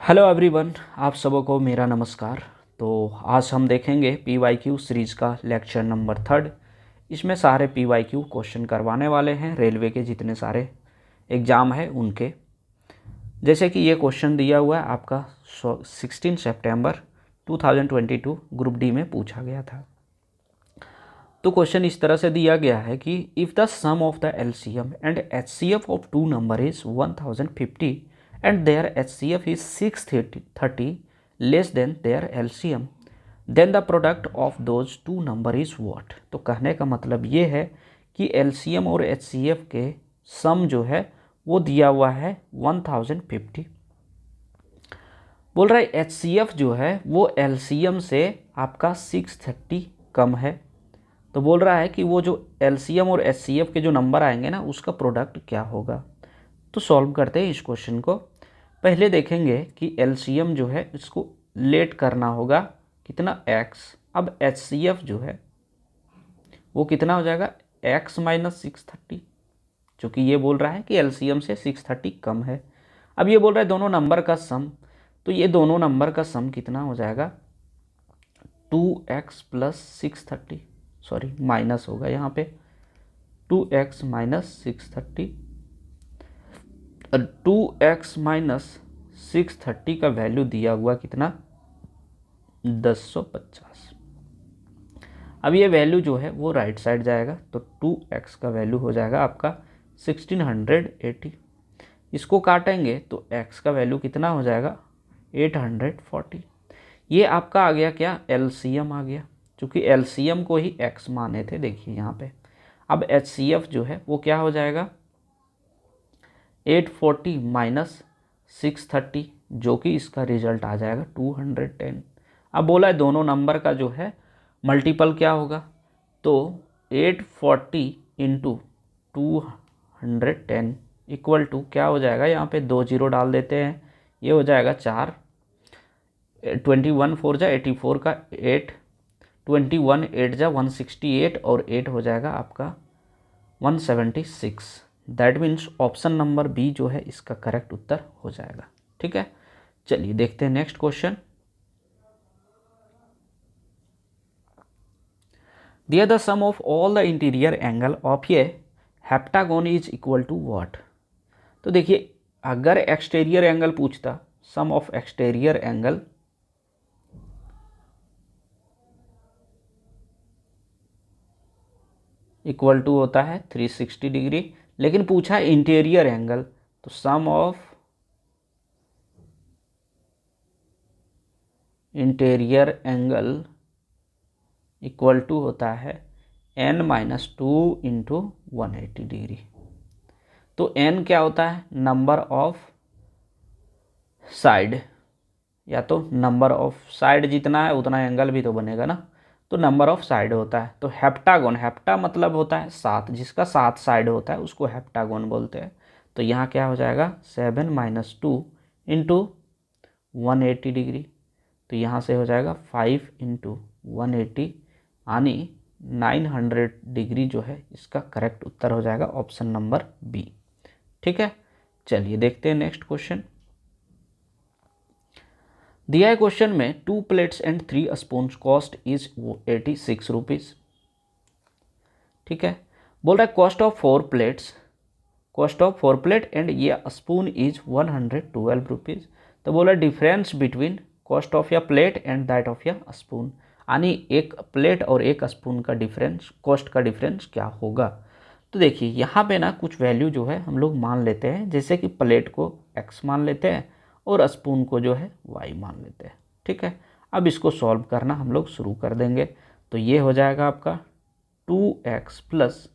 Hello everyone, आप सबको मेरा नमस्कार। तो आज हम देखेंगे पीवाईक्यू सीरीज़ का लेक्चर नंबर 3। इसमें सारे पीवाईक्यू क्वेश्चन करवाने वाले हैं रेलवे के जितने सारे एग्ज़ाम है उनके। जैसे कि ये क्वेश्चन दिया हुआ है आपका 16 सितंबर 2022 ग्रुप डी में पूछा गया था। तो क्वेश्चन इस तरह से दिया गया है कि if the sum of the LCM and HCF of two number is 1050 and their HCF is 630 less than their LCM, then the product of those two number is what। तो कहने का मतलब ये है कि LCM और HCF के सम जो है वो दिया हुआ है 1050। बोल रहा है HCF जो है वो LCM से आपका 630 कम है। तो बोल रहा है कि वो जो LCM और HCF के जो नंबर आएंगे ना उसका प्रोडक्ट क्या होगा। तो सॉल्व करते हैं इस क्वेश्चन को। पहले देखेंगे कि एलसीएम जो है इसको लेट करना होगा कितना x। अब एचसीएफ जो है वो कितना हो जाएगा x माइनस 630, क्योंकि ये बोल रहा है कि एलसीएम से 630 कम है। अब ये बोल रहा है दोनों नंबर का सम, तो ये दोनों नंबर का सम कितना हो जाएगा 2x प्लस 630, सॉरी माइनस होगा यहाँ पे 2x माइनस 630। 2x माइनस 630 का वैल्यू दिया हुआ कितना 1050। अब ये वैल्यू जो है वो राइट साइड जाएगा तो 2x का वैल्यू हो जाएगा आपका 1680। इसको काटेंगे तो x का वैल्यू कितना हो जाएगा 840। ये आपका आ गया क्या LCM आ गया, क्योंकि LCM को ही x माने थे। देखिए यहाँ पे अब HCF जो है वो क्या हो जाएगा 840 माइनस 630, जो कि इसका रिजल्ट आ जाएगा 210। अब बोला है दोनों नंबर का जो है मल्टीपल क्या होगा, तो 840 इंटू 210 इक्वल टू क्या हो जाएगा, यहाँ पे 2 जीरो डाल देते हैं, ये हो जाएगा 4, 21 4 जा 84 का 8, 21 8 जा 168 और 8 हो जाएगा आपका 176। That means option number B जो है इसका करेक्ट उत्तर हो जाएगा। ठीक है, चलिए देखते हैं नेक्स्ट क्वेश्चन। दिया the sum of all the interior angle of a heptagon is equal to what. तो देखिए अगर एक्सटीरियर एंगल पूछता, sum of exterior angle equal to होता है 360 डिग्री, लेकिन पूछा इंटीरियर एंगल तो sum of interior angle equal to होता है n माइनस 2 इंटू 180 डिग्री। तो n क्या होता है नंबर ऑफ साइड, या तो नंबर ऑफ साइड जितना है उतना एंगल भी तो बनेगा ना, तो नंबर ऑफ साइड होता है। तो हेप्टागोन, हेप्टा मतलब होता है 7, जिसका 7 साइड होता है उसको हेप्टागोन बोलते हैं। तो यहाँ क्या हो जाएगा 7 माइनस 2 इंटू 180 डिग्री, तो यहाँ से हो जाएगा 5 इंटू 180 यानी 900 डिग्री जो है इसका करेक्ट उत्तर हो जाएगा ऑप्शन नंबर बी। ठीक है, चलिए देखते हैं नेक्स्ट क्वेश्चन। दिया है क्वेश्चन में 2 plates and 3 spoon cost is 86 rupees. ठीक है, बोल रहा है cost of 4 plates, cost of 4 plate and ये स्पून इज 112 रुपीज़। तो बोला डिफरेंस बिटवीन कॉस्ट ऑफ या प्लेट एंड दैट ऑफ या स्पून, यानी एक प्लेट और एक स्पून का डिफरेंस, कॉस्ट का डिफरेंस क्या होगा। तो देखिए यहाँ पे ना कुछ वैल्यू जो है हम लोग मान लेते हैं, जैसे कि प्लेट को x मान लेते हैं और स्पून को जो है y मान लेते हैं। ठीक है, अब इसको सॉल्व करना हम लोग शुरू कर देंगे। तो ये हो जाएगा आपका 2x plus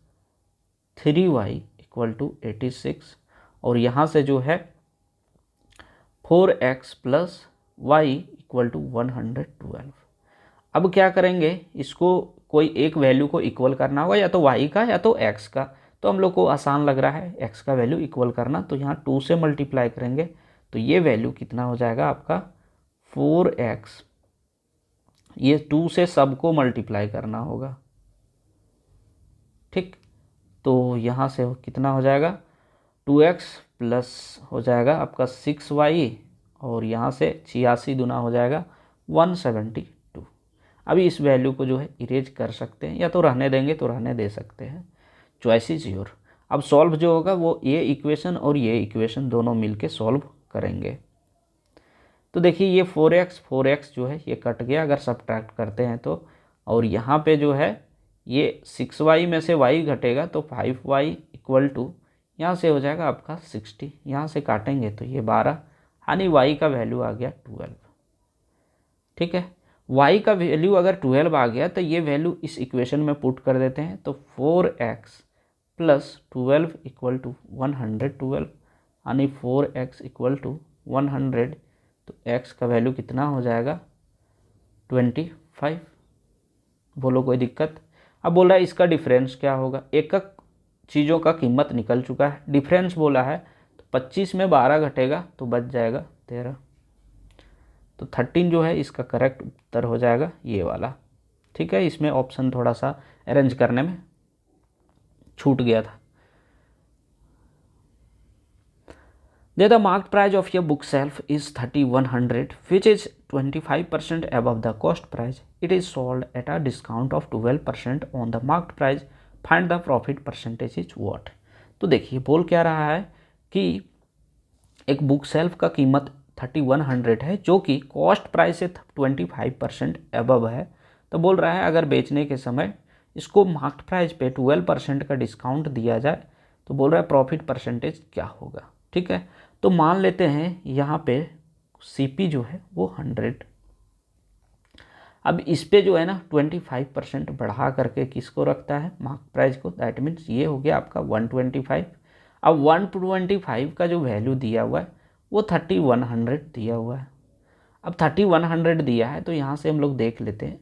3y equal to 86, और यहाँ से जो है 4x plus Y equal to 112। अब क्या करेंगे, इसको कोई एक वैल्यू को इक्वल करना होगा, या तो y का या तो x का। तो हम लोग को आसान लग रहा है x का वैल्यू इक्वल करना, तो यहाँ 2 से मल्टीप्लाई करेंगे तो ये वैल्यू कितना हो जाएगा आपका 4x, ये 2 से सबको मल्टीप्लाई करना होगा। ठीक, तो यहाँ से कितना हो जाएगा 2x प्लस हो जाएगा आपका 6y और यहाँ से 86 दूना हो जाएगा 172। अभी इस वैल्यू को जो है इरेज कर सकते हैं, या तो रहने देंगे तो रहने दे सकते हैं, चॉइस इज योर। अब सॉल्व जो होगा वो ये इक्वेशन और ये इक्वेशन दोनों मिलके सॉल्व करेंगे। तो देखिए ये 4x जो है ये कट गया अगर सब्ट्रैक्ट करते हैं तो, और यहाँ पे जो है ये 6y में से y घटेगा तो 5y इक्वल टू यहाँ से हो जाएगा आपका 60, यहाँ से काटेंगे तो ये 12, यानी y का वैल्यू आ गया 12। ठीक है, y का वैल्यू अगर 12 आ गया तो ये वैल्यू इस इक्वेशन में पुट कर देते हैं, तो 4x प्लस 12 इक्वल टू 112, यानी 4x इक्वल टू 100, तो x का वैल्यू कितना हो जाएगा 25। बोलो कोई दिक्कत। अब बोल रहा है इसका डिफरेंस क्या होगा, एक एक चीज़ों का कीमत निकल चुका है, डिफरेंस बोला है तो 25 में 12 घटेगा तो बच जाएगा 13, तो 13 जो है इसका करेक्ट उत्तर हो जाएगा ये वाला। ठीक है, इसमें ऑप्शन थोड़ा सा अरेंज करने में छूट गया था। The marked price of your book shelf is 3100, which is 25% above the cost price. It is sold at a discount of 12% on the marked price. Find the profit percentage is what? तो देखिए बोल क्या रहा है कि एक book shelf का कीमत 3100 है जो कि कॉस्ट प्राइस से 25% अबव है। तो बोल रहा है अगर बेचने के समय इसको मार्क्ड प्राइस पे 12% का डिस्काउंट दिया जाए तो बोल रहा है प्रॉफिट परसेंटेज क्या होगा। ठीक है, तो मान लेते हैं यहाँ पे CP जो है वो 100, अब इस पे जो है ना 25% बढ़ा करके किसको रखता है मार्क प्राइस को, दैट मीन्स ये हो गया आपका 125। अब 125 का जो वैल्यू दिया हुआ है वो 3100 दिया हुआ है। अब 3100 दिया है तो यहाँ से हम लोग देख लेते हैं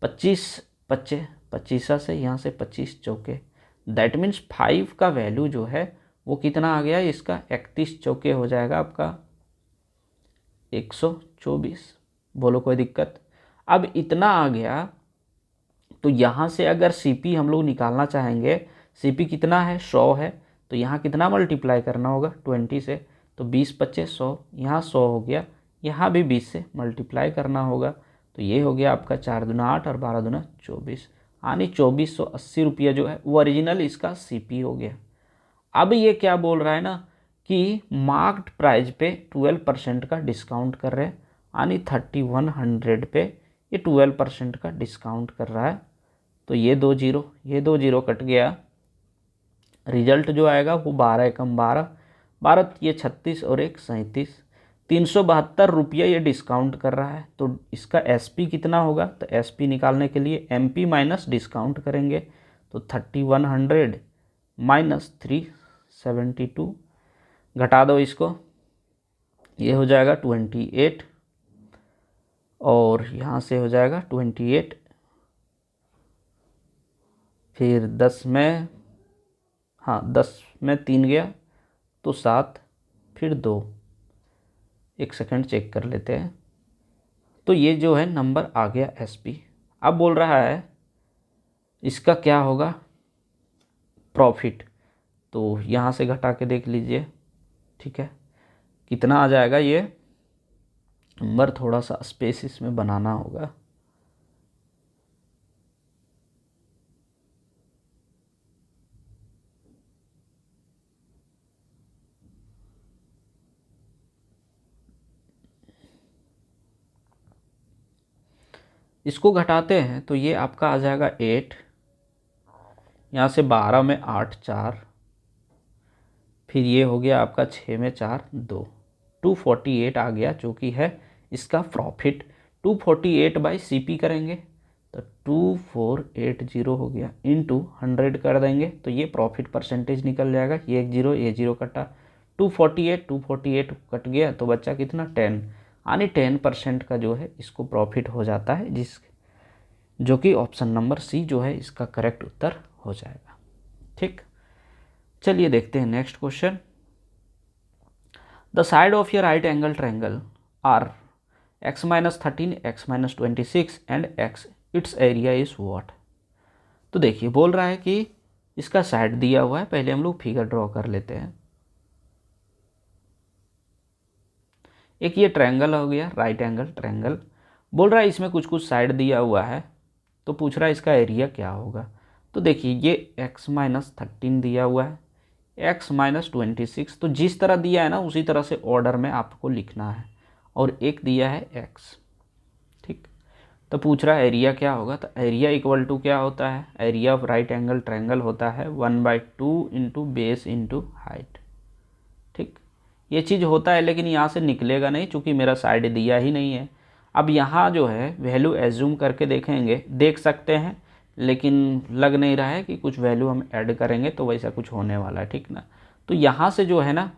25 25 25 से यहाँ से 25 चौके, दैट मीन्स 5 का वैल्यू जो है वो कितना आ गया, इसका 31 चौके हो जाएगा आपका 124। बोलो कोई दिक्कत। अब इतना आ गया तो यहाँ से अगर CP हम लोग निकालना चाहेंगे, CP कितना है 100 है, तो यहाँ कितना मल्टीप्लाई करना होगा 20 से, तो 20 25 100, यहाँ 100 हो गया, यहाँ भी 20 से मल्टीप्लाई करना होगा, तो ये हो गया आपका 4 दूना 8 और 12 दूना 24, यानी 2480 रुपया जो है वो ओरिजिनल इसका CP हो गया। अब ये क्या बोल रहा है ना कि मार्क्ड प्राइस पे 12% का डिस्काउंट कर रहे हैं, यानी 3100 पे ये 12% का डिस्काउंट कर रहा है, तो ये दो जीरो कट गया, रिजल्ट जो आएगा वो 12 एकम 12 12, ये 36 और एक 37, 372 रुपया ये डिस्काउंट कर रहा है। तो इसका SP कितना होगा, तो SP निकालने के लिए MP माइनस डिस्काउंट करेंगे, तो 3100 माइनस 372, घटा दो इसको, ये हो जाएगा 28, और यहाँ से हो जाएगा 28, फिर 10 में, हाँ 10 में 3 गया तो 7, फिर 2, एक सेकंड चेक कर लेते हैं, तो ये जो है नंबर आ गया SP। अब बोल रहा है इसका क्या होगा प्रॉफिट, तो यहाँ से घटा के देख लीजिए। ठीक है, कितना आ जाएगा ये नंबर, थोड़ा सा स्पेस इसमें बनाना होगा। इसको घटाते हैं तो ये आपका आ जाएगा 8, यहाँ से 12 में 8 4, फिर ये हो गया आपका 6 में 4 2, 248 आ गया जो कि है इसका प्रॉफिट। 248 बाई CP करेंगे तो 2480 हो गया, इनटू 100 कर देंगे तो ये प्रॉफिट परसेंटेज निकल जाएगा, ये एक जीरो ये जीरो कटा, 248 कट गया तो बच्चा कितना 10, यानी 10% का जो है इसको प्रॉफिट हो जाता है, जो कि ऑप्शन नंबर C जो है इसका करेक्ट उत्तर हो जाएगा। ठीक, चलिए देखते हैं next question. The side of your right angle triangle are x-13 x-26 and x, it's area is what. तो देखिए बोल रहा है कि इसका साइड दिया हुआ है, पहले हम लोग फिगर ड्रॉ कर लेते हैं। एक ये ट्रायंगल हो गया, राइट एंगल ट्रायंगल। बोल रहा है इसमें कुछ कुछ साइड दिया हुआ है, तो पूछ रहा है इसका एरिया क्या होगा। तो देखिए ये x-13 दिया हुआ है, x-26, तो जिस तरह दिया है ना उसी तरह से ऑर्डर में आपको लिखना है। और एक दिया है x, ठीक। तो पूछ रहा है एरिया क्या होगा, तो एरिया इक्वल टू क्या होता है, area of right angle triangle होता है 1/2 इंटू बेस इंटू हाइट, ठीक। ये चीज़ होता है, लेकिन यहाँ से निकलेगा नहीं चूँकि मेरा साइड दिया ही नहीं है। अब यहाँ जो है वैल्यू एज्यूम करके देखेंगे, देख सकते हैं, लेकिन लग नहीं रहा है कि कुछ वैल्यू हम ऐड करेंगे तो वैसा कुछ होने वाला है, ठीक ना। तो यहाँ से जो है ना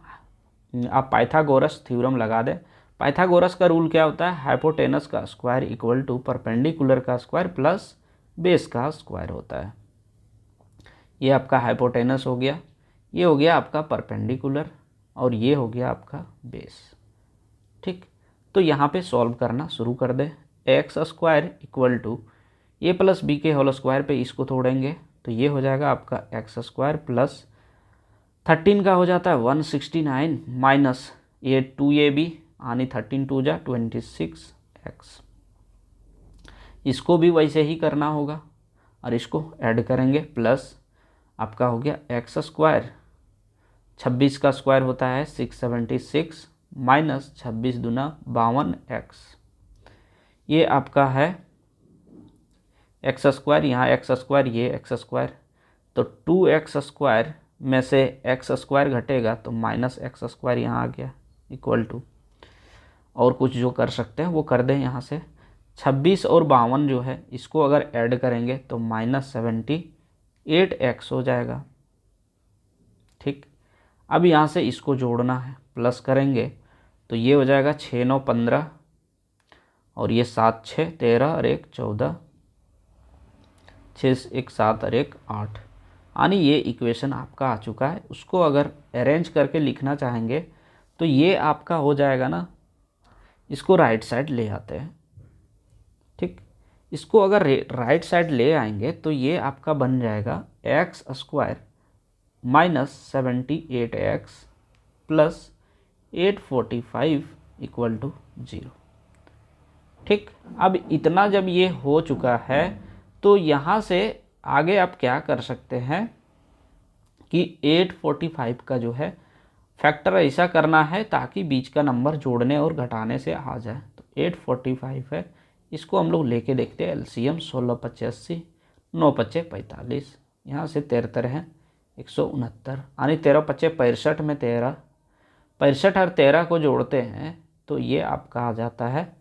आप पाइथागोरस थ्योरम लगा दें। पाइथागोरस का रूल क्या होता है, हाइपोटेनस का स्क्वायर इक्वल टू परपेंडिकुलर का स्क्वायर प्लस बेस का स्क्वायर होता है। ये आपका हाइपोटेनस हो गया, ये हो गया आपका परपेंडिकुलर, और ये हो गया आपका बेस, ठीक। तो यहाँ पे सॉल्व करना शुरू कर दे। X square equal to a plus b के होल स्क्वायर पे इसको तोड़ेंगे तो ये हो जाएगा आपका एक्स स्क्वायर प्लस 13 का हो जाता है 169 माइनस ये 2ab यानी 13 2 जा 26x। इसको भी वैसे ही करना होगा और इसको ऐड करेंगे, प्लस आपका हो गया एक्स स्क्वायर, 26 का स्क्वायर होता है 676 माइनस 26 दूना 52x। ये आपका है एक्स स्क्वायर, यहाँ एक्स स्क्वायर, ये एक्स स्क्वायर, तो 2x स्क्वायर में से एक्स स्क्वायर घटेगा तो माइनस एक्स स्क्वायर यहाँ आ गया इक्वल टू, और कुछ जो कर सकते हैं वो कर दें। यहाँ से 26 और 52 जो है इसको अगर ऐड करेंगे तो -78x हो जाएगा, ठीक। अब यहाँ से इसको जोड़ना है, प्लस करेंगे तो ये हो जाएगा 6 9 15 और ये 7 6 13 और 1 14, 6 1 7 और 1 8, यानी ये इक्वेशन आपका आ चुका है। उसको अगर अरेंज करके लिखना चाहेंगे तो ये आपका हो जाएगा ना, इसको राइट साइड ले आते हैं, ठीक। इसको अगर राइट साइड ले आएंगे तो ये आपका बन जाएगा x square -78x plus 845 equal to 0, ठीक। अब इतना जब ये हो चुका है तो यहाँ से आगे आप क्या कर सकते हैं कि 845 का जो है फैक्टर ऐसा करना है ताकि बीच का नंबर जोड़ने और घटाने से आ जाए। तो 845 है, इसको हम लोग लेके देखते हैं एलसीएम 16 5 80, 9 5 45, यहाँ से 13 है 169, यानी 13 5 65 में 13, 65 और 13 को जोड़ते हैं तो ये आपका आ जाता है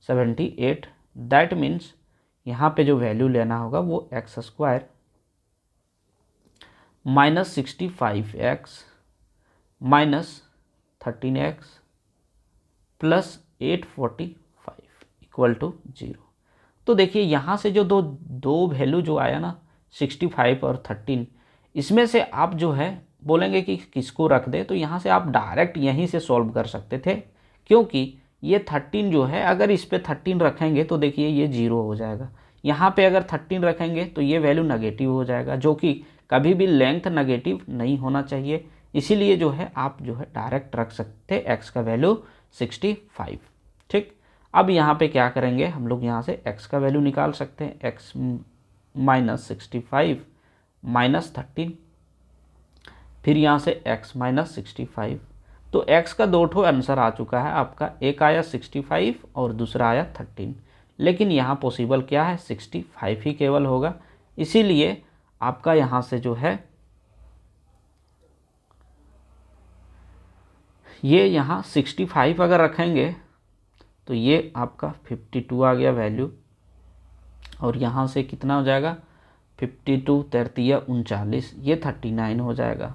78। दैट मीन्स यहाँ पे जो वैल्यू लेना होगा वो x square -65x -13x plus 845 equal to 0। तो देखिए यहाँ से जो दो वैल्यू जो आया ना 65 और 13, इसमें से आप जो है बोलेंगे कि किसको रख दे, तो यहाँ से आप डायरेक्ट यहीं से सॉल्व कर सकते थे, क्योंकि ये 13 जो है अगर इस पे 13 रखेंगे तो देखिए ये 0 हो जाएगा। यहाँ पे अगर 13 रखेंगे तो ये वैल्यू नेगेटिव हो जाएगा, जो कि कभी भी लेंथ नेगेटिव नहीं होना चाहिए। इसीलिए जो है आप जो है डायरेक्ट रख सकते एक्स का वैल्यू 65, ठीक। अब यहाँ पे क्या करेंगे हम लोग, यहाँ से x का वैल्यू निकाल सकते हैं, x -65 -13, फिर यहाँ से x -65, तो x का दो ठो आंसर आ चुका है आपका, एक आया 65 और दूसरा आया 13, लेकिन यहाँ पॉसिबल क्या है 65 ही केवल होगा। इसीलिए आपका यहाँ से जो है ये यहाँ 65 अगर रखेंगे तो ये आपका 52 आ गया वैल्यू, और यहाँ से कितना हो जाएगा 52 33 39, ये 39 हो जाएगा,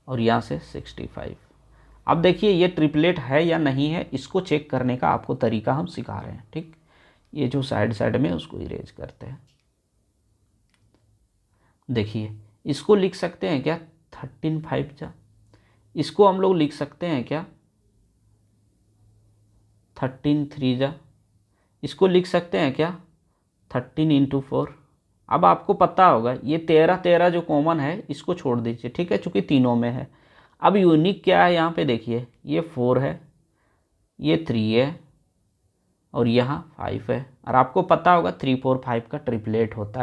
और यहाँ से 65। अब देखिए ये ट्रिपलेट है या नहीं है, इसको चेक करने का आपको तरीका हम सिखा रहे हैं, ठीक। ये जो साइड साइड में उसको इरेज करते हैं। देखिए इसको लिख सकते हैं क्या 13 5 जा, इसको हम लोग लिख सकते हैं क्या 13 3 जा, इसको लिख सकते हैं क्या 13 × 4। अब आपको पता होगा ये 13 13 जो कॉमन है इसको छोड़ दीजिए, ठीक है, चूँकि तीनों में है। अब यूनिक क्या है यहाँ पे देखिए, ये 4 है, ये 3 है और यहाँ 5 है। और आपको पता होगा 3 4 5 का ट्रिपलेट होता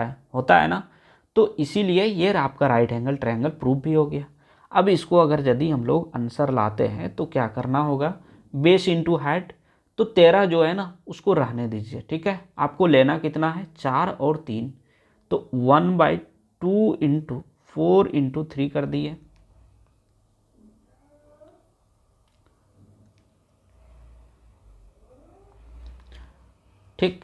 है ना। तो इसीलिए ये आपका राइट एंगल ट्रायंगल प्रूव भी हो गया। अब इसको अगर यदि हम लोग आंसर लाते हैं तो क्या करना होगा, बेस इंटू हाइट। तो 13 जो है ना उसको रहने दीजिए, ठीक है। आपको लेना कितना है, 4 और 3, तो 1/2 इंटू 4 इंटू 3 कर दिए। ठीक,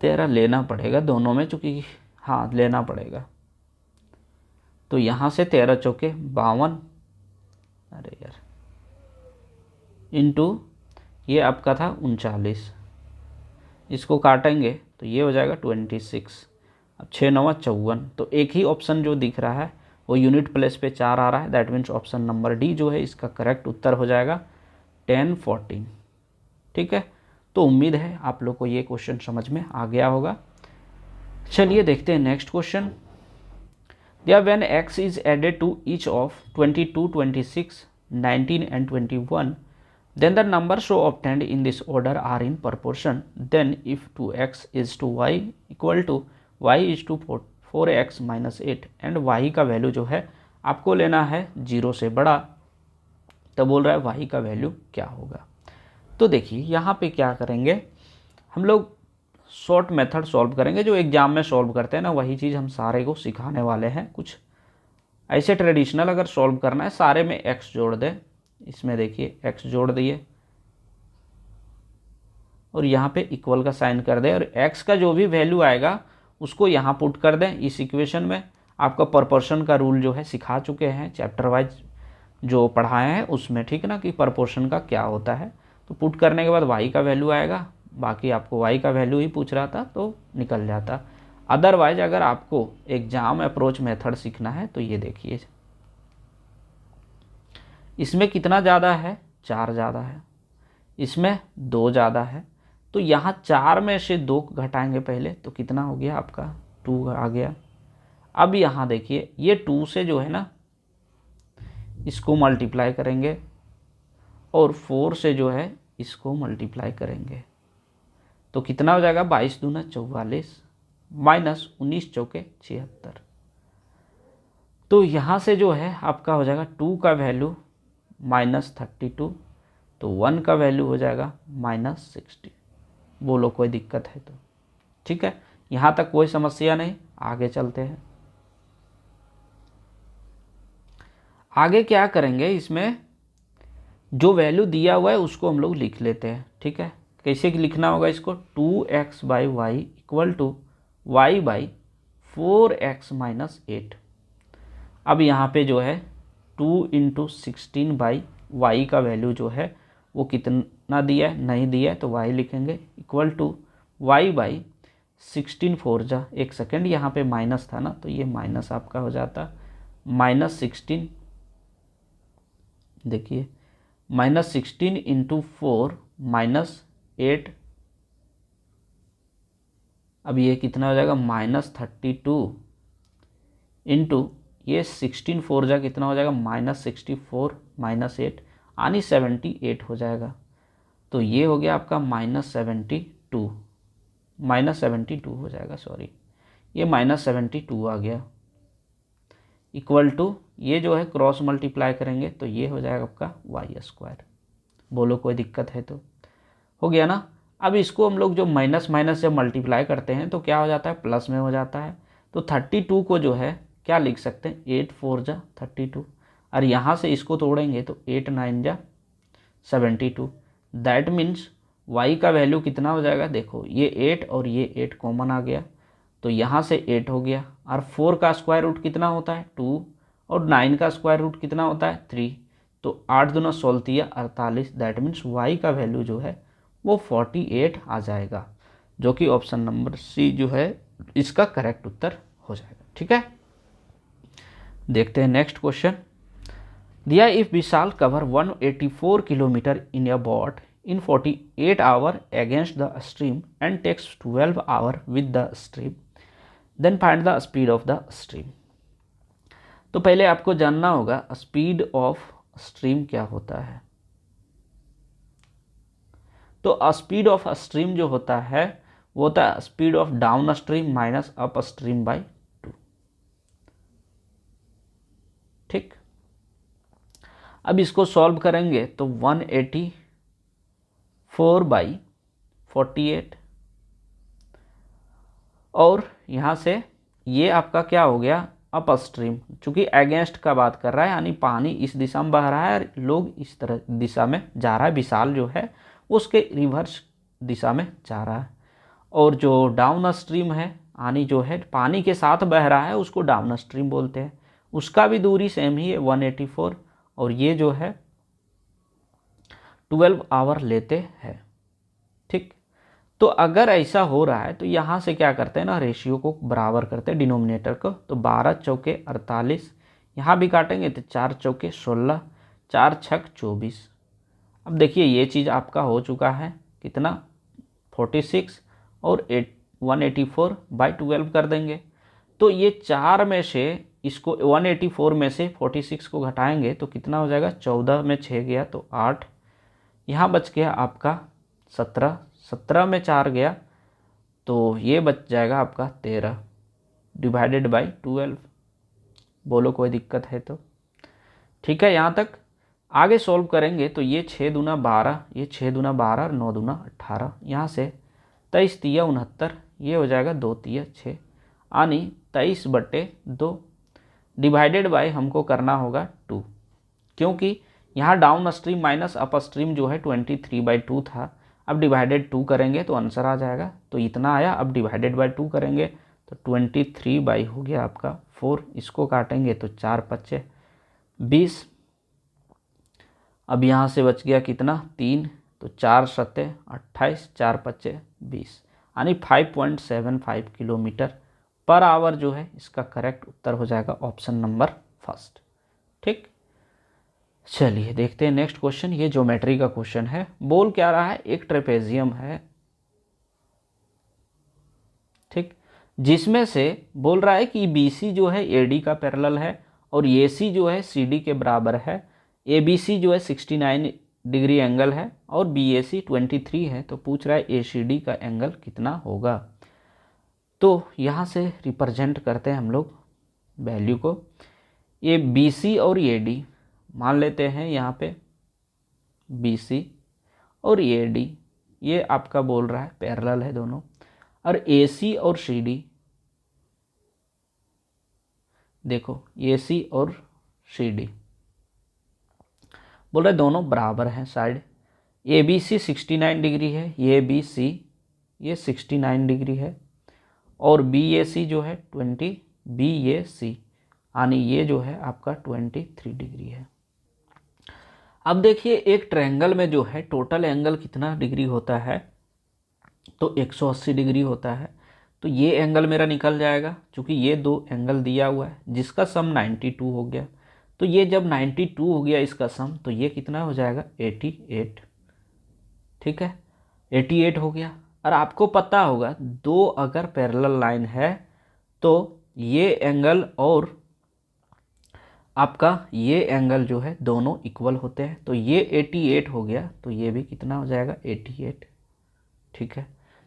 13 लेना पड़ेगा दोनों में, चूंकि हाँ लेना पड़ेगा। तो यहाँ से 13 चौके 52, अरे यार, इंटू ये आपका था 39, इसको काटेंगे तो ये हो जाएगा 26। अब 6 9 54, तो एक ही ऑप्शन जो दिख रहा है वो यूनिट प्लेस पे 4 आ रहा है। That means option number D जो है इसका करेक्ट उत्तर हो जाएगा 10 14। ठीक है, तो उम्मीद है आप लोग को ये क्वेश्चन समझ में आ गया होगा। चलिए देखते हैं नेक्स्ट क्वेश्चन। दिया when x is added to each of 22 26 19 and 21, then the numbers so obtained in this order are in proportion. Then if 2x is to y equal to y is to 4x minus 8 and y का value जो है आपको लेना है 0 से बड़ा, तो बोल रहा है y का वैल्यू क्या होगा। तो देखिए यहाँ पे क्या करेंगे, हम लोग शॉर्ट मेथड सॉल्व करेंगे, जो एग्जाम में सॉल्व करते हैं ना वही चीज़ हम सारे को सिखाने वाले हैं। कुछ ऐसे ट्रेडिशनल अगर सॉल्व करना है, सारे में x जोड़ दें, इसमें देखिए x जोड़ दिए और यहाँ पे इक्वल का साइन कर दें, और x का जो भी वैल्यू आएगा उसको यहाँ पुट कर दें इस इक्वेशन में। आपका प्रोपोर्शन का रूल जो है सिखा चुके हैं, चैप्टर वाइज जो पढ़ाए हैं उसमें, ठीक है ना, कि प्रोपोर्शन का क्या होता है। तो पुट करने के बाद y का वैल्यू आएगा, बाकी आपको y का वैल्यू ही पूछ रहा था तो निकल जाता। अदरवाइज अगर आपको एग्जाम अप्रोच मेथड सीखना है तो ये देखिए, इसमें कितना ज़्यादा है, 4 ज़्यादा है, इसमें 2 ज़्यादा है, तो यहाँ 4 में से 2 घटाएंगे पहले, तो कितना हो गया आपका 2 आ गया। अब यहाँ देखिए ये 2 से जो है ना इसको मल्टीप्लाई करेंगे और 4 से जो है इसको मल्टीप्लाई करेंगे, तो कितना हो जाएगा 22 दूना 44 माइनस 19 चौके 76। तो यहाँ से जो है आपका हो जाएगा 2 का वैल्यू -32, तो 1 का वैल्यू हो जाएगा -60। बोलो कोई दिक्कत है तो, ठीक है, यहाँ तक कोई समस्या नहीं। आगे चलते हैं। आगे क्या करेंगे, इसमें जो वैल्यू दिया हुआ है उसको हम लोग लिख लेते हैं, ठीक है। कैसे लिखना होगा इसको, 2x/y equal to y/4x minus 8। अब यहाँ पे जो है 2 इंटू 16/y का वैल्यू जो है वो कितना दिया है, नहीं दिया है, तो y लिखेंगे इक्वल टू y/16 4 जा, एक सेकेंड यहाँ पे माइनस था ना, तो ये माइनस आपका हो जाता -16, देखिए -16 इंटू 4 -8, अब ये कितना हो जाएगा -32 इंटू ये 16 4 जा कितना हो जाएगा -64 -8 यानी 78 हो जाएगा। तो ये हो गया आपका -72 हो जाएगा, सॉरी ये -72 आ गया, इक्वल टू ये जो है क्रॉस मल्टीप्लाई करेंगे तो ये हो जाएगा आपका y²। बोलो कोई दिक्कत है तो, हो गया ना। अब इसको हम लोग जो माइनस माइनस जब मल्टीप्लाई करते हैं तो क्या हो जाता है, प्लस में हो जाता है। तो 32 को जो है क्या लिख सकते हैं, 8 4 जा 32, और यहाँ से इसको तोड़ेंगे तो 8 9 जा 72। दैट मीन्स y का वैल्यू कितना हो जाएगा, देखो ये 8 और ये 8 कॉमन आ गया, तो यहाँ से 8 हो गया, और 4 का स्क्वायर रूट कितना होता है 2, और 9 का स्क्वायर रूट कितना होता है 3, तो 8 दूना 16 48। दैट मीन्स y का वैल्यू जो है वो 48 आ जाएगा, जो कि ऑप्शन नंबर सी जो है इसका करेक्ट उत्तर हो जाएगा, ठीक है। देखते हैं नेक्स्ट क्वेश्चन। दिया if Vishal cover 184 kilometre in a boat in 48 hour against the stream and takes 12 hour with the stream, then find the speed of the stream। तो तो पहले आपको जानना होगा स्पीड ऑफ स्ट्रीम क्या होता है। तो स्पीड ऑफ स्ट्रीम जो होता है वो होता है speed of down stream minus up stream by 2। ठीक, अब इसको सॉल्व करेंगे तो 184/48 और यहाँ से ये आपका क्या हो गया अप स्ट्रीम, चूंकि अगेंस्ट का बात कर रहा है यानी पानी इस दिशा में बह रहा है, लोग इस तरह दिशा में जा रहा है, विशाल जो है उसके रिवर्स दिशा में जा रहा है। और जो डाउन स्ट्रीम है यानी जो है पानी के साथ बह रहा है उसको डाउन स्ट्रीम बोलते हैं, उसका भी दूरी सेम ही है 184 और ये जो है 12 आवर लेते हैं। ठीक, तो अगर ऐसा हो रहा है तो यहाँ से क्या करते हैं ना, रेशियो को बराबर करते हैं डिनोमिनेटर को, तो 12 चौके 48, यहाँ भी काटेंगे तो 4 चौके 16, 4 छक 24। अब देखिए ये चीज़ आपका हो चुका है कितना 46 और 184/12 कर देंगे तो ये 4 में से इसको 184 में से 46 को घटाएंगे तो कितना हो जाएगा, 14 में 6 गया तो 8, यहाँ बच गया आपका 17, 17 में 4 गया तो ये बच जाएगा आपका 13 डिवाइडेड बाई 12। बोलो कोई दिक्कत है तो। ठीक है, यहाँ तक आगे सॉल्व करेंगे तो ये 6 दूना 12, ये 6 दूना 12 और 9 दूना 18, यहाँ से 23 तिया 69, ये हो जाएगा 2 तिया 6 यानी 23/2 डिवाइडेड बाय हमको करना होगा 2, क्योंकि यहाँ down stream minus up stream जो है 23/2 था। अब डिवाइडेड 2 करेंगे तो आंसर आ जाएगा, तो इतना आया। अब डिवाइडेड बाय 2 करेंगे तो 23 हो गया आपका 4, इसको काटेंगे तो 4 पच्चे 20, अब यहाँ से बच गया कितना 3, तो 4 सत्ते 28, 4 पच्चे 20 यानी 5.75 किलोमीटर पर आवर जो है इसका करेक्ट उत्तर हो जाएगा ऑप्शन नंबर फर्स्ट। ठीक, चलिए देखते हैं नेक्स्ट क्वेश्चन। ये ज्योमेट्री का क्वेश्चन है। बोल क्या रहा है, एक ट्रेपेजियम है, ठीक, जिसमें से बोल रहा है कि BC जो है AD का पैरेलल है और AC जो है CD के बराबर है, ABC जो है 69 डिग्री एंगल है और BAC 23 है, तो पूछ रहा है ACD का एंगल कितना होगा। तो यहाँ से रिप्रेजेंट करते हैं हम लोग वैल्यू को, ये BC और AD मान लेते हैं यहाँ पे BC और AD ये आपका बोल रहा है पैरेलल है दोनों, और AC और CD देखो AC और CD बोल रहे दोनों बराबर हैं साइड, ABC 69 डिग्री है, ये BC ये 69 डिग्री है और BAC जो है 20 BAC यानी ये जो है आपका 23 डिग्री है। अब देखिए एक ट्रायंगल में जो है टोटल एंगल कितना डिग्री होता है, तो 180 डिग्री होता है। तो ये एंगल मेरा निकल जाएगा क्योंकि ये दो एंगल दिया हुआ है जिसका सम 92 हो गया। तो ये जब 92 हो गया इसका सम, तो ये कितना हो जाएगा 88। ठीक है, 88 हो गया। और आपको पता होगा दो अगर पैरेलल लाइन है तो ये एंगल और आपका ये एंगल जो है दोनों इक्वल होते हैं। तो ये 88 हो गया तो ये भी कितना हो जाएगा 88। ठीक है,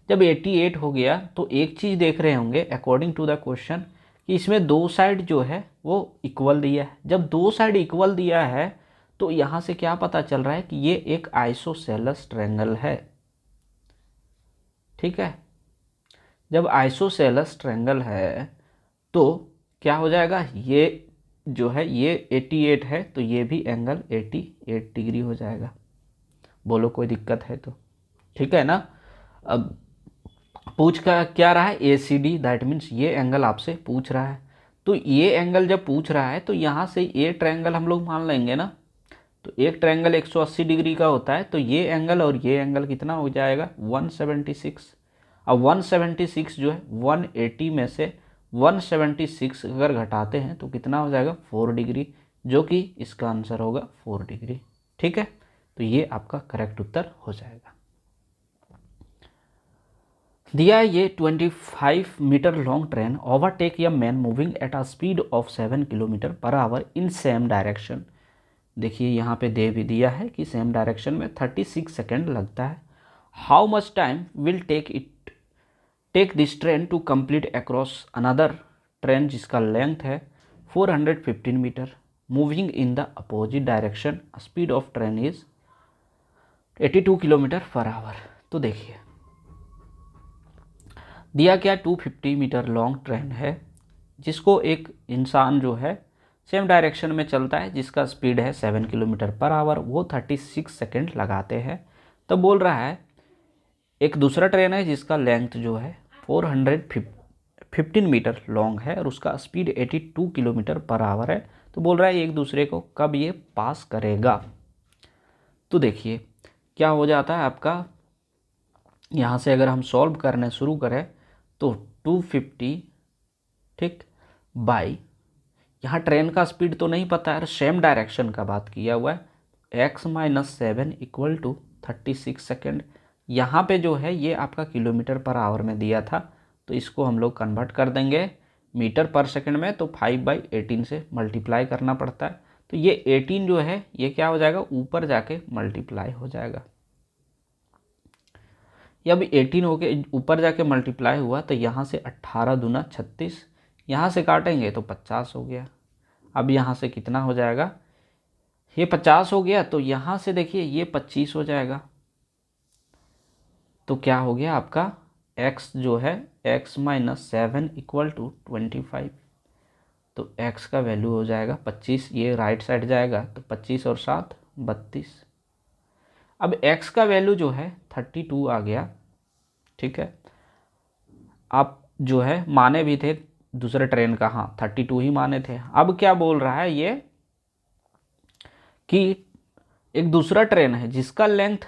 जब 88 हो गया तो एक चीज़ देख रहे होंगे अकॉर्डिंग टू द क्वेश्चन कि इसमें दो साइड जो है वो इक्वल दिया है। जब दो साइड इक्वल दिया है तो यहाँ से क्या पता चल रहा है कि ये एक आइसोसेलेस ट्रायंगल है। ठीक है, जब आइसोसेलेस ट्रायंगल है तो क्या हो जाएगा, ये जो है ये 88 है तो ये भी एंगल 88 डिग्री हो जाएगा। बोलो कोई दिक्कत है तो। ठीक है ना। अब पूछ का क्या रहा है ACD, दैट मीन्स ये एंगल आपसे पूछ रहा है। तो ये एंगल जब पूछ रहा है तो यहाँ से ये ट्रायंगल हम लोग मान लेंगे ना। तो एक ट्रायंगल 180 डिग्री का होता है तो ये एंगल और ये एंगल कितना हो जाएगा 176। अब 176 जो है 180 में से 176 अगर घटाते हैं तो कितना हो जाएगा 4 डिग्री, जो कि इसका आंसर होगा 4 डिग्री। ठीक है, तो ये आपका करेक्ट उत्तर हो जाएगा। दिया है ये 25 मीटर लॉन्ग ट्रेन ओवरटेक या man moving at a speed of 7 kilometre per our in same direction. देखिए यहाँ पे दे भी दिया है कि सेम डायरेक्शन में 36 सेकेंड लगता है। How much time will take this train to complete across another train जिसका लेंथ है 415 metre moving in the opposite direction, speed of train is 82 kilometre per hour. तो देखिए दिया क्या 250 मीटर लॉन्ग ट्रेन है जिसको एक इंसान जो है सेम डायरेक्शन में चलता है जिसका स्पीड है 7 किलोमीटर पर आवर, वो 36 सेकेंड लगाते हैं। तो बोल रहा है एक दूसरा ट्रेन है जिसका लेंथ जो है 415 मीटर लॉन्ग है और उसका स्पीड 82 किलोमीटर पर आवर है। तो बोल रहा है एक दूसरे को कब ये पास करेगा। तो देखिए क्या हो जाता है आपका, यहाँ से अगर हम सॉल्व करने शुरू करें तो 250 ठीक बाई, यहाँ ट्रेन का स्पीड तो नहीं पता है, सेम डायरेक्शन का बात किया हुआ है, x-7 इक्वल टू 36 सेकेंड। यहाँ पे जो है ये आपका किलोमीटर पर आवर में दिया था, तो इसको हम लोग कन्वर्ट कर देंगे मीटर पर सेकेंड में, तो 5/18 से मल्टीप्लाई करना पड़ता है। तो ये 18 जो है ये क्या हो जाएगा, ऊपर जाके मल्टीप्लाई हो जाएगा। ये अभी 18 होके ऊपर जाके मल्टीप्लाई हुआ, तो यहाँ से 18 दूना 36, यहाँ से काटेंगे तो 50 हो गया। अब यहाँ से कितना हो जाएगा, ये 50 हो गया, तो यहाँ से देखिए ये 25 हो जाएगा। तो क्या हो गया आपका x जो है x-7 इक्वल टू 25। तो x का वैल्यू हो जाएगा 25, ये राइट साइड जाएगा तो 25 और 7 32। अब x का वैल्यू जो है 32 आ गया, ठीक है। आप जो है माने भी थे दूसरे ट्रेन का, हाँ 32 ही माने थे। अब क्या बोल रहा है ये कि एक दूसरा ट्रेन है जिसका लेंथ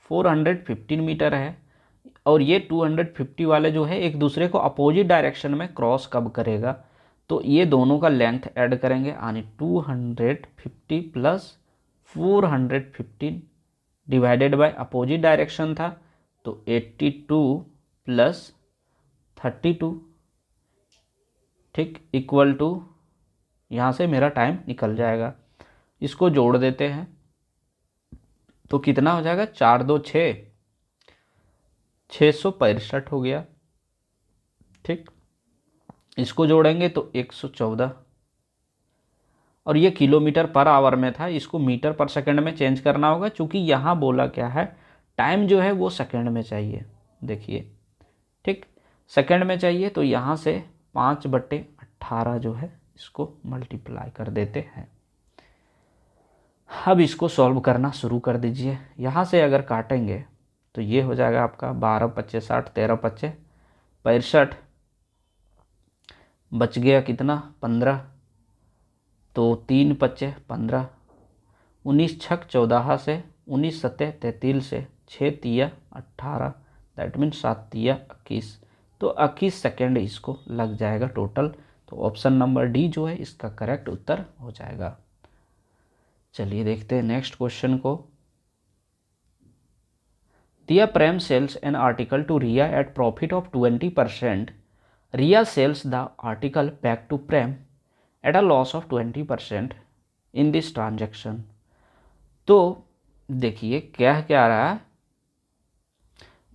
415 मीटर है और ये 250 वाले जो है एक दूसरे को अपोजिट डायरेक्शन में क्रॉस कब करेगा। तो ये दोनों का लेंथ ऐड करेंगे, यानी 250 plus 415 divided by opposite direction था, तो 82 प्लस 32 ठीक इक्वल टू, यहाँ से मेरा टाइम निकल जाएगा। इसको जोड़ देते हैं तो कितना हो जाएगा, 4 2 6, 665 हो गया, ठीक। इसको जोड़ेंगे तो 114, और ये किलोमीटर पर आवर में था, इसको मीटर पर सेकंड में चेंज करना होगा, क्योंकि यहाँ बोला क्या है टाइम जो है वो सेकंड में चाहिए। देखिए ठीक सेकंड में चाहिए, तो यहाँ से 5/18 जो है इसको मल्टीप्लाई कर देते हैं। अब इसको सॉल्व करना शुरू कर दीजिए। यहाँ से अगर काटेंगे तो ये हो जाएगा आपका 12 25 60, 13 25 65, बच गया कितना 15, तो 3 25 15, 19 छक 14 से 19 सतह 33 से 6 तिया 18, दैट मीन 7 तिया 21, तो 21 सेकेंड इसको लग जाएगा टोटल। तो ऑप्शन नंबर डी जो है इसका करेक्ट उत्तर हो जाएगा। चलिए देखते हैं नेक्स्ट क्वेश्चन को। दिया Prem sells an article to Riya at profit of 20%, Riya sells the article back to Prem at a loss of 20% in this transaction. तो देखिए क्या रहा है,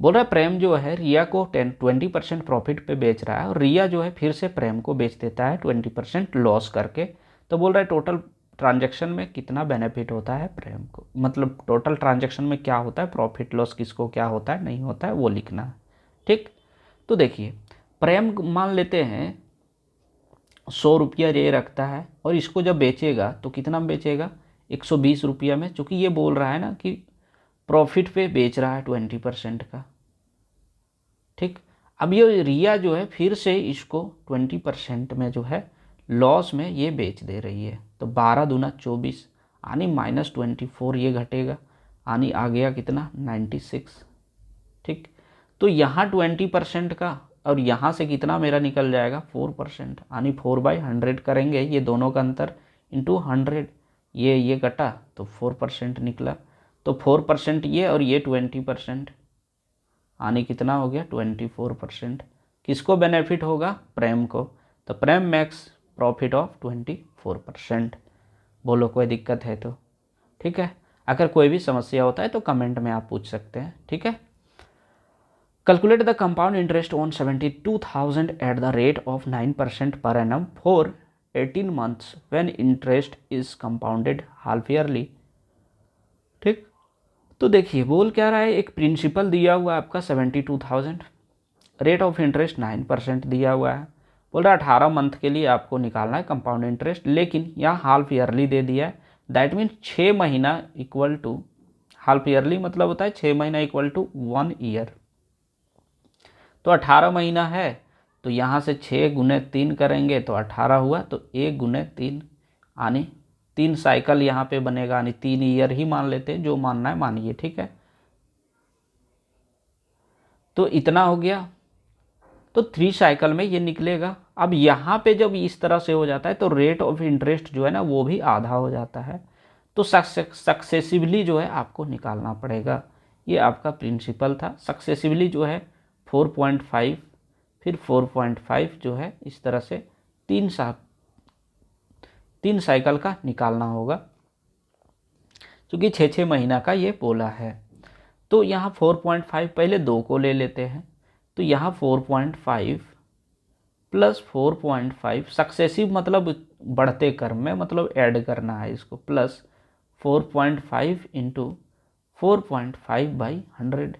बोल रहा है प्रेम जो है रिया को 20% प्रॉफिट पे बेच रहा है और रिया जो है फिर से प्रेम को बेच देता है 20% लॉस करके। तो बोल रहा है टोटल ट्रांजैक्शन में कितना बेनिफिट होता है प्रेम को, मतलब टोटल ट्रांजैक्शन में क्या होता है, प्रॉफिट लॉस किसको क्या होता है नहीं होता है वो लिखना है, ठीक। तो देखिए प्रेम मान लेते हैं 100 रुपया ये रखता है और इसको जब बेचेगा तो कितना में बेचेगा 120 रुपया में, चूँकि ये बोल रहा है ना कि प्रॉफिट पे बेच रहा है 20% का, ठीक। अब ये रिया जो है फिर से इसको 20% में जो है लॉस में ये बेच दे रही है, तो 12 दूना 24 यानी -24 ये घटेगा, यानी आ गया कितना 96, ठीक। तो यहाँ 20% का और यहाँ से कितना मेरा निकल जाएगा 4%, यानी 4/100 करेंगे ये दोनों का अंतर इंटू 100, ये कटा तो 4% निकला, तो 4% ये और ये 20%, यानी कितना हो गया 24%। किसको बेनिफिट होगा? प्रेम को। तो प्रेम मैक्स प्रॉफिट ऑफ 24%। बोलो कोई दिक्कत है तो? ठीक है, अगर कोई भी समस्या होता है तो कमेंट में आप पूछ सकते हैं। ठीक है। Calculate the compound interest on 72,000 at the rate of 9% per annum for 18 months when interest is compounded half yearly. ठीक, तो देखिए बोल क्या रहा है, एक प्रिंसिपल दिया हुआ है आपका 72,000, रेट ऑफ इंटरेस्ट 9% दिया हुआ है। बोल रहा है 18 मंथ के लिए आपको निकालना है कंपाउंड इंटरेस्ट, लेकिन यहाँ हाफ ईयरली दे दिया है। दैट मीन 6 महीना इक्वल टू, हाफ ईयरली मतलब होता है 6 महीना इक्वल टू 1 ईयर। तो 18 महीना है तो यहाँ से 6 गुने 3 करेंगे तो 18 हुआ, तो 1 गुने 3 यानी 3 साइकिल यहाँ पे बनेगा, यानी 3 ईयर ही मान लेते हैं, जो मानना है मानिए। ठीक है, तो इतना हो गया। तो 3 साइकिल में ये निकलेगा। अब यहाँ पे जब इस तरह से हो जाता है तो रेट ऑफ इंटरेस्ट जो है ना वो भी आधा हो जाता है, तो सक्सेसिवली जो है आपको निकालना पड़ेगा। ये आपका प्रिंसिपल था। सक्सेसिवली जो है 4.5 फिर 4.5 जो है इस तरह से 3 साइकिल का निकालना होगा, क्योंकि 6 महीना का ये बोला है। तो यहाँ 4.5 पहले 2 को ले लेते हैं, तो यहाँ 4.5 प्लस 4.5 सक्सेसिव मतलब बढ़ते क्रम में, मतलब ऐड करना है इसको, प्लस 4.5 इंटू 4.5/100।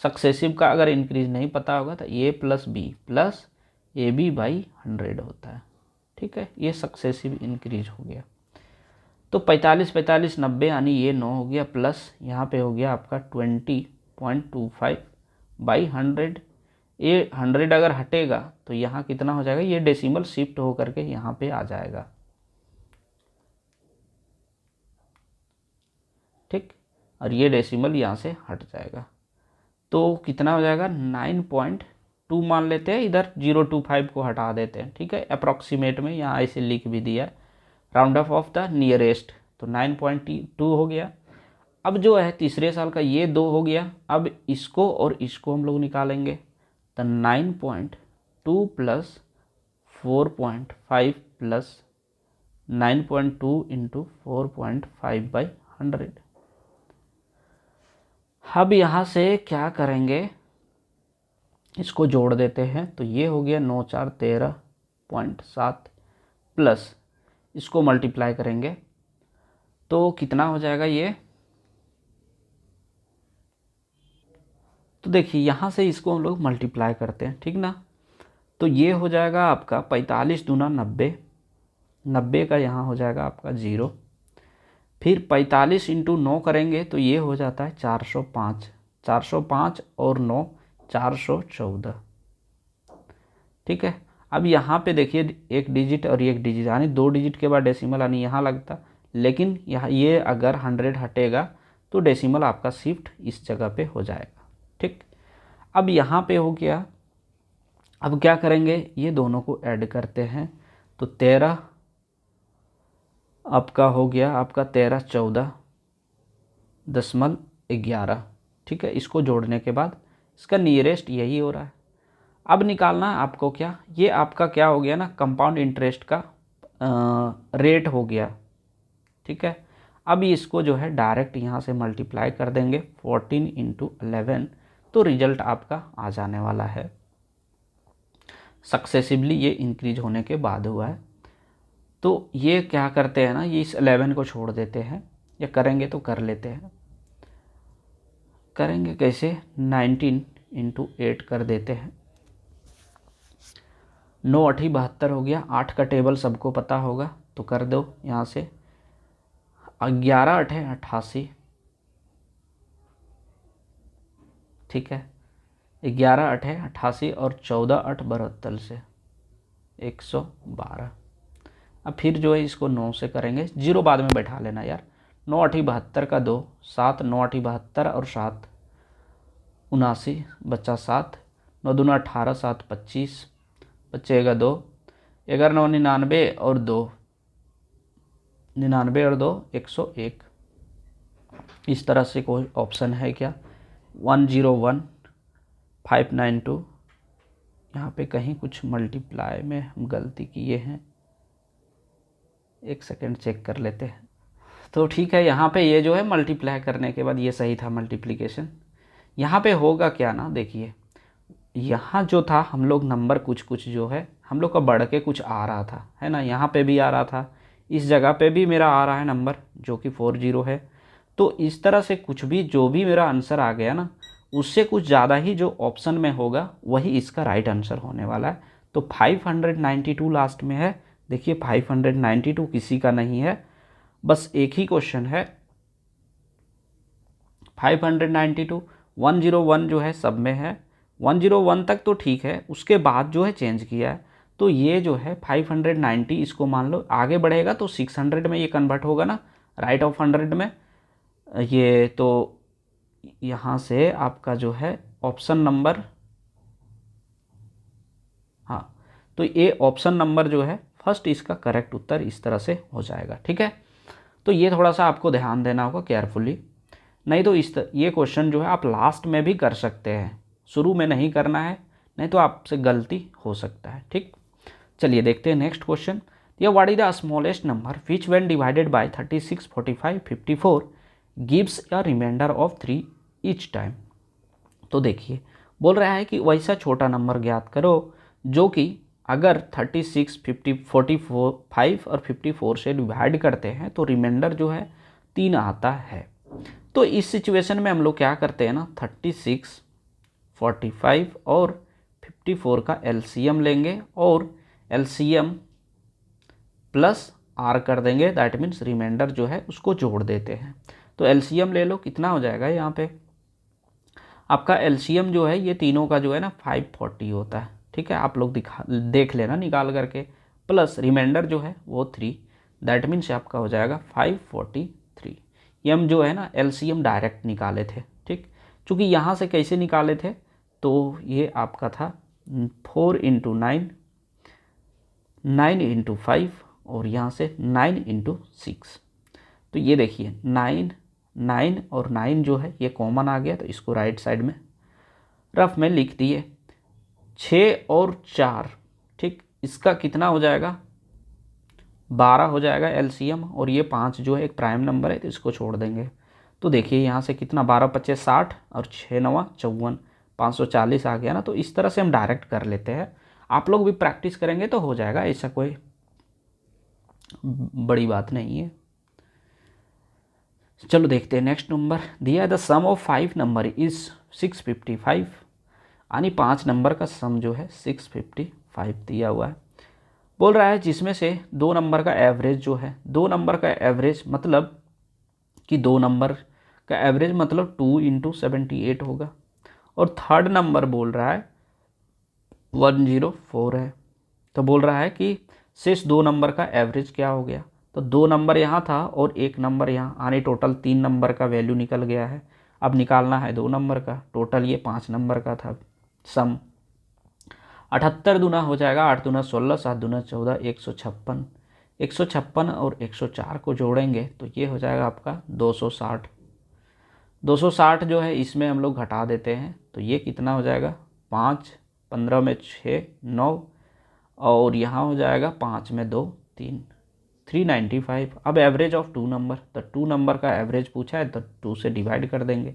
सक्सेसिव का अगर इंक्रीज नहीं पता होगा तो ए प्लस ए बी बाई 100 होता है। ठीक है, ये सक्सेसिव इंक्रीज हो गया। तो 45 45 90 यानी ये 9 हो गया, प्लस यहाँ पे हो गया आपका 20.25/100। ये 100 अगर हटेगा तो यहाँ कितना हो जाएगा, ये डेसिमल शिफ्ट होकर के यहाँ पे आ जाएगा। ठीक, और ये डेसिमल यहाँ से हट जाएगा, तो कितना हो जाएगा 9.2 मान लेते हैं। इधर 025 को हटा देते हैं। ठीक है, अप्रॉक्सीमेट में यहाँ ऐसे लिख भी दिया है, राउंड ऑफ द नियरेस्ट, तो 9.2 हो गया। अब जो है तीसरे साल का ये 2 हो गया। अब इसको और इसको हम लोग निकालेंगे, तो 9.2 प्लस 4.5 प्लस 9.2 इंटू 4.5/100। अब यहाँ से क्या करेंगे, इसको जोड़ देते हैं, तो ये हो गया 9 4 13.7 प्लस इसको मल्टीप्लाई करेंगे तो कितना हो जाएगा ये। तो देखिए यहाँ से इसको हम लोग मल्टीप्लाई करते हैं, ठीक ना, तो ये हो जाएगा आपका 45 दूना 90, 90 का यहाँ हो जाएगा आपका 0, फिर 45 इंटू 9 करेंगे तो ये हो जाता है 405, 405 और 9 414। ठीक है, अब यहाँ पे देखिए एक डिजिट और एक डिजिट, यानी 2 डिजिट के बाद डेसिमल यानी यहाँ लगता, लेकिन यहाँ ये अगर 100 हटेगा तो डेसिमल आपका शिफ्ट इस जगह पे हो जाएगा। ठीक, अब यहाँ पे हो गया। अब क्या करेंगे, ये दोनों को ऐड करते हैं, तो 13 आपका हो गया आपका 13 14.11। ठीक है, इसको जोड़ने के बाद इसका नियरेस्ट यही हो रहा है। अब निकालना है आपको क्या, ये आपका क्या हो गया ना, कंपाउंड इंटरेस्ट का रेट हो गया। ठीक है, अब इसको जो है डायरेक्ट यहाँ से मल्टीप्लाई कर देंगे 14 इंटू 11, तो रिजल्ट आपका आ जाने वाला है। सक्सेसिवली ये इंक्रीज होने के बाद हुआ है। तो ये क्या करते हैं ना, ये इस 11 को छोड़ देते हैं, या करेंगे तो कर लेते हैं। करेंगे कैसे, 19 इंटू 8 कर देते हैं, 9 8 72 हो गया। 8 का टेबल सबको पता होगा तो कर दो यहाँ से, 11 8 88। ठीक है, 11 8 88 और 14 8 72 से 112। अब फिर जो है इसको 9 से करेंगे, 0 बाद में बैठा लेना यार। 9 8 72 का 2 7, 9 8 72 और 7 79 बच्चा 7, 9 दूना 18 7 25 बचेगा 2, 11 9 99 और 2 99 और 2 101। इस तरह से कोई ऑप्शन है क्या, 101 592, यहाँ पे कहीं कुछ मल्टीप्लाई में हम गलती किए हैं, एक सेकेंड चेक कर लेते हैं। तो ठीक है, यहाँ पे ये जो है मल्टीप्लाई करने के बाद ये सही था मल्टीप्लिकेशन। यहाँ पे होगा क्या ना, देखिए यहाँ जो था हम लोग नंबर कुछ कुछ जो है हम लोग का बढ़ के कुछ आ रहा था, है ना, यहाँ पे भी आ रहा था, इस जगह पे भी मेरा आ रहा है नंबर जो कि 40 है। तो इस तरह से कुछ भी जो भी मेरा आंसर आ गया ना, उससे कुछ ज़्यादा ही जो ऑप्शन में होगा वही इसका राइट आंसर होने वाला है। तो 592 लास्ट में है। देखिए 592 किसी का नहीं है, बस एक ही क्वेश्चन है 592। 101 जो है सब में है, 101 तक तो ठीक है, उसके बाद जो है चेंज किया है। तो ये जो है 590, इसको मान लो आगे बढ़ेगा तो 600 में ये कन्वर्ट होगा ना, राइट ऑफ 100 में। ये तो यहाँ से आपका जो है ऑप्शन नंबर, हाँ, तो ये ऑप्शन नंबर जो है फर्स्ट इसका करेक्ट उत्तर इस तरह से हो जाएगा। ठीक है, तो ये थोड़ा सा आपको ध्यान देना होगा केयरफुली, नहीं तो ये क्वेश्चन जो है आप लास्ट में भी कर सकते हैं, शुरू में नहीं करना है, नहीं तो आपसे गलती हो सकता है। ठीक, चलिए देखते हैं नेक्स्ट क्वेश्चन। ये what is the smallest number which when divided by 36, 45, 54 gives a remainder of 3 each time. तो देखिए बोल रहा है कि वैसा छोटा नंबर ज्ञात करो जो कि अगर 36, 50, 44, 5 और 54 से डिवाइड करते हैं तो रिमाइंडर जो है 3 आता है। तो इस सिचुएशन में हम लोग क्या करते हैं ना, 36, 45 और 54 का एलसीएम लेंगे और एलसीएम प्लस आर कर देंगे, दैट मीन्स रिमाइंडर जो है उसको जोड़ देते हैं। तो एलसीएम ले लो, कितना हो जाएगा यहाँ पे आपका एलसीएम जो है ये तीनों का जो है ना 540 होता है। ठीक है, आप लोग देख लेना निकाल करके, प्लस रिमाइंडर जो है वो 3, दैट मीन्स आपका हो जाएगा 543। ये हम जो है ना एलसीएम डायरेक्ट निकाले थे। ठीक, चूँकि यहाँ से कैसे निकाले थे, तो ये आपका था 4 × 9, 9 × 5 और यहाँ से 9 × 6। तो ये देखिए 9, 9 और 9 जो है ये कॉमन आ गया, तो इसको राइट साइड में रफ में लिख दिए। 6 और 4, ठीक, इसका कितना हो जाएगा 12 हो जाएगा एलसीएम, और ये 5 जो है एक प्राइम नंबर है तो इसको छोड़ देंगे। तो देखिए यहाँ से कितना 12 × 25 = 60 और 6 × 9 = 54, 540 आ गया ना। तो इस तरह से हम डायरेक्ट कर लेते हैं, आप लोग भी प्रैक्टिस करेंगे तो हो जाएगा, ऐसा कोई बड़ी बात नहीं है। चलो देखते हैं नेक्स्ट नंबर दिया है, the sum of 5 number is 655, यानी 5 नंबर का सम जो है 655 दिया हुआ है। बोल रहा है जिसमें से 2 नंबर का एवरेज जो है, 2 नंबर का एवरेज मतलब कि 2 नंबर का एवरेज मतलब 2 × 78 होगा, और थर्ड नंबर बोल रहा है 104 है। तो बोल रहा है कि शेष 2 नंबर का एवरेज क्या हो गया, तो 2 नंबर यहाँ था और 1 नंबर यहाँ, यानी टोटल 3 नंबर का वैल्यू निकल गया है। अब निकालना है 2 नंबर का, टोटल ये 5 नंबर का था सम। 78 दूना हो जाएगा, 8 दूना 16, 7 दूना 14, 156। 156 और 104 को जोड़ेंगे तो ये हो जाएगा आपका 260। 260 जो है इसमें हम लोग घटा देते हैं तो ये कितना हो जाएगा 5, 15 में 6, 9 और यहाँ हो जाएगा 5 में 2, 3, 395। अब एवरेज ऑफ 2 नंबर, तो 2 नंबर का एवरेज पूछा है तो 2 से डिवाइड कर देंगे।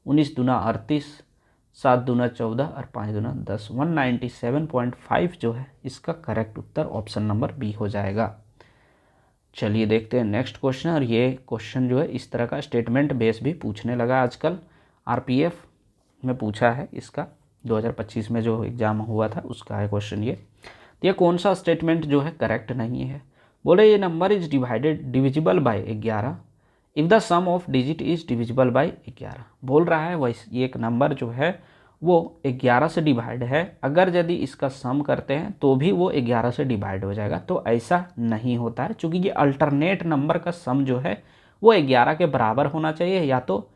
19 दूना 38, 7 दूना 14 और 5 दूना 10, 197.5 जो है इसका करेक्ट उत्तर ऑप्शन नंबर बी हो जाएगा। चलिए देखते हैं नेक्स्ट क्वेश्चन, और ये क्वेश्चन जो है इस तरह का स्टेटमेंट बेस भी पूछने लगा आजकल, आरपीएफ में पूछा है, इसका 2025 में जो एग्ज़ाम हुआ था उसका है क्वेश्चन ये। तो ये कौन सा स्टेटमेंट जो है करेक्ट नहीं है, बोले ये number is divisible by 11 if the sum of digit is divisible by 11। बोल रहा है वैसे एक नंबर जो है वो 11 से डिवाइड है, अगर यदि इसका सम करते हैं तो भी वो 11 से डिवाइड हो जाएगा। तो ऐसा नहीं होता है, क्योंकि ये अल्टरनेट नंबर का सम जो है वो 11 के बराबर होना चाहिए या तो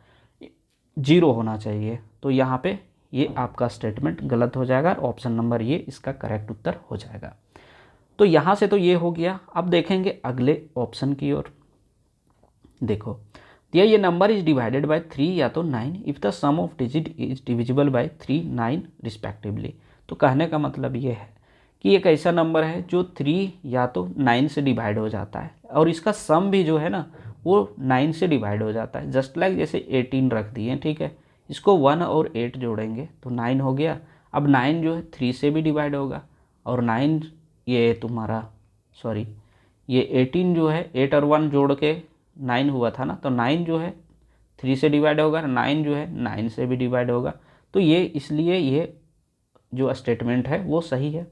0 होना चाहिए। तो यहाँ पे ये आपका स्टेटमेंट गलत हो जाएगा, ऑप्शन नंबर ये इसका करेक्ट उत्तर हो जाएगा। तो यहाँ से तो ये हो गया। अब देखेंगे अगले ऑप्शन की ओर। देखो दिया ये नंबर इज डिवाइडेड बाय 3 या तो 9 if the sum of digit is divisible by 3, 9 respectively. तो कहने का मतलब ये है कि एक ऐसा नंबर है जो 3 या तो 9 से डिवाइड हो जाता है और इसका सम भी जो है ना वो 9 से डिवाइड हो जाता है। जस्ट लाइक जैसे 18 रख दिए, ठीक है, इसको 1 और 8 जोड़ेंगे तो 9 हो गया। अब 9 जो है 3 से भी डिवाइड होगा और 9 ये तुम्हारा सॉरी ये 18 जो है 8 और 1 जोड़ के 9 हुआ था ना, तो 9 जो है 3 से डिवाइड होगा, 9 जो है 9 से भी डिवाइड होगा। तो ये इसलिए ये जो स्टेटमेंट है वो सही है।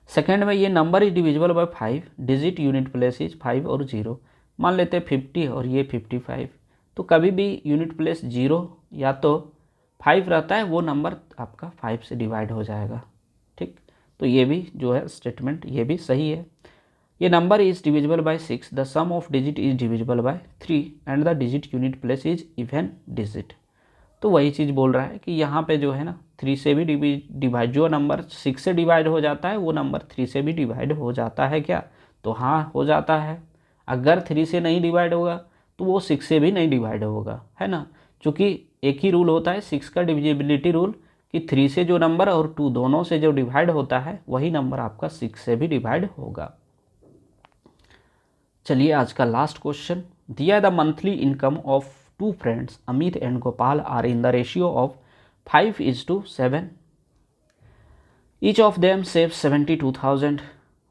सेकेंड में ये number is divisible bye 5, digit unit place is 5 और 0। मान लेते हैं 50 और ये 55, तो कभी भी यूनिट प्लेस 0 या तो 5 रहता है, वो नंबर आपका 5 से डिवाइड हो जाएगा। ठीक, तो ये भी जो है स्टेटमेंट ये भी सही है। ये number is divisible by 6, the sum of digit is divisible by 3 and the digit unit place is even digit. तो वही चीज़ बोल रहा है कि यहाँ पे जो है ना 3 से भी डिवाइड, जो नंबर 6 से डिवाइड हो जाता है वो नंबर 3 से भी डिवाइड हो जाता है क्या? तो हाँ, हो जाता है। अगर 3 से नहीं डिवाइड होगा तो वो 6 से भी नहीं डिवाइड होगा, है ना। चूँकि एक ही रूल होता है 6 का डिविजिबिलिटी रूल कि 3 से जो नंबर और 2 दोनों से जो डिवाइड होता है वही नंबर आपका 6 से भी डिवाइड होगा। चलिए आज का लास्ट क्वेश्चन दिया, the monthly income of two friends Amit and Gopal are in the ratio of 5:7. Each of them saves 72,000.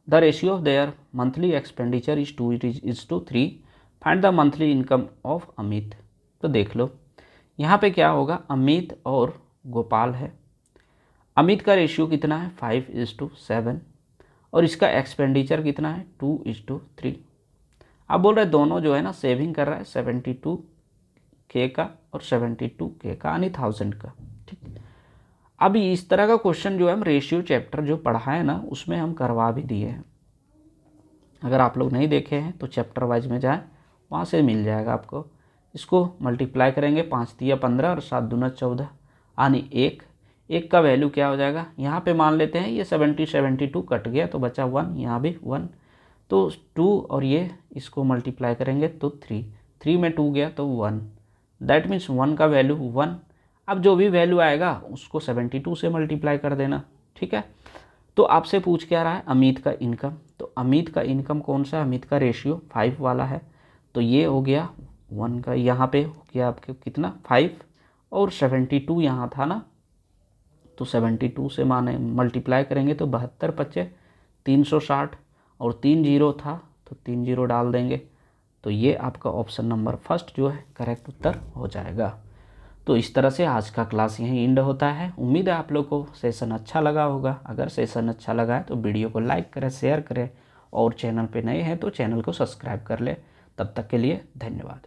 The ratio of their monthly expenditure is 2:3. Find the monthly income of Amit. तो देख लो यहाँ पे क्या होगा, अमित और गोपाल है। अमित का ratio कितना है 5:7 और इसका एक्सपेंडिचर कितना है 2:3। अब बोल रहे दोनों जो है ना सेविंग कर रहा है 72K का और 72K का यानी 1000 का। ठीक, अब इस तरह का क्वेश्चन जो है हम रेशियो चैप्टर जो पढ़ा है ना उसमें हम करवा भी दिए हैं। अगर आप लोग नहीं देखे हैं तो चैप्टर वाइज में जाएं, वहाँ से मिल जाएगा आपको। इसको मल्टीप्लाई करेंगे 5 तिया 15 और 7 दूना 14 यानी 1 का वैल्यू क्या हो जाएगा, यहाँ पे मान लेते हैं ये 72 कट गया तो बचा 1, यहाँ भी 1, तो 2 और ये इसको मल्टीप्लाई करेंगे तो 3 में 2 गया तो 1, दैट मीन्स 1 का वैल्यू 1। अब जो भी वैल्यू आएगा उसको 72 से मल्टीप्लाई कर देना। ठीक है, तो आपसे पूछ क्या रहा है अमित का इनकम, तो अमित का इनकम कौन सा है, अमित का रेशियो 5 वाला है, तो ये हो गया 1 का, यहाँ पे हो गया आपके कितना 5 और 72 यहाँ था ना, तो 72 से माने मल्टीप्लाई करेंगे तो 72 बचे 360 और 3 जीरो था तो 3 जीरो डाल देंगे, तो ये आपका ऑप्शन नंबर फर्स्ट जो है करेक्ट उत्तर हो जाएगा। तो इस तरह से आज का क्लास यहीं एंड होता है। उम्मीद है आप लोग को सेशन अच्छा लगा होगा। अगर सेशन अच्छा लगा है तो वीडियो को लाइक करें, शेयर करें और चैनल पे नए हैं तो चैनल को सब्सक्राइब कर ले। तब तक के लिए धन्यवाद।